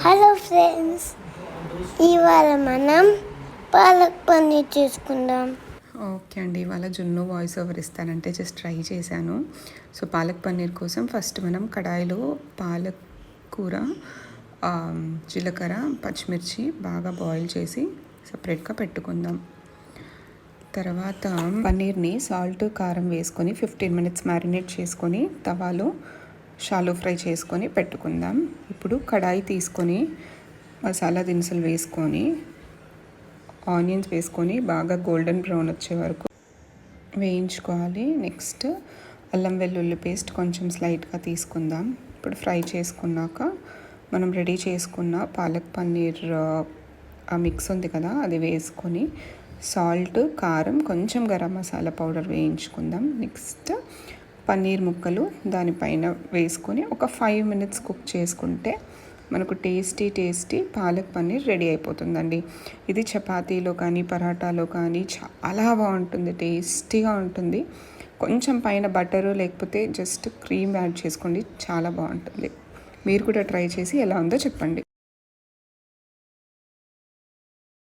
Hello friends, ఇవాళ మనం పాలక్ పన్నీర్ చేసుకుందాం. ఓకే అండి, ఇవాళ జున్ను వాయిస్ ఓవర్ ఇస్తానంటే జస్ట్ ట్రై చేశాను. సో పాలక్ పన్నీర్ కోసం ఫస్ట్ మనం కడాయిలో పాలక్ కూర, జీలకర్ర, పచ్చిమిర్చి బాగా బాయిల్ చేసి సపరేట్గా పెట్టుకుందాం. తర్వాత పన్నీర్ని సాల్ట్, కారం వేసుకొని 15 minutes మ్యారినేట్ చేసుకొని తవాలో షాలో ఫ్రై చేసుకొని పెట్టుకుందాం. ఇప్పుడు కడాయి తీసుకొని మసాలా దినుసులు వేసుకొని ఆనియన్స్ వేసుకొని బాగా గోల్డెన్ బ్రౌన్ వచ్చే వరకు వేయించుకోవాలి. నెక్స్ట్ అల్లం వెల్లుల్లి పేస్ట్ కొంచెం స్లైట్గా తీసుకుందాం. ఇప్పుడు ఫ్రై చేసుకున్నాక మనం రెడీ చేసుకున్న పాలక్ పన్నీర్ ఆ మిక్స్ ఉంది కదా, అది వేసుకొని సాల్ట్, కారం, కొంచెం గరం మసాలా పౌడర్ వేయించుకుందాం. నెక్స్ట్ పన్నీర్ ముక్కలు దానిపైన వేసుకొని ఒక 5 minutes కుక్ చేసుకుంటే మనకు టేస్టీ పాలక్ పన్నీర్ రెడీ అయిపోతుందండి. ఇది చపాతీలో కానీ పరాటాలో కానీ చాలా బాగుంటుంది, టేస్టీగా ఉంటుంది. కొంచెం పైన బటరు లేకపోతే జస్ట్ క్రీమ్ యాడ్ చేసుకోండి, చాలా బాగుంటుంది. మీరు కూడా ట్రై చేసి ఎలా ఉందో చెప్పండి.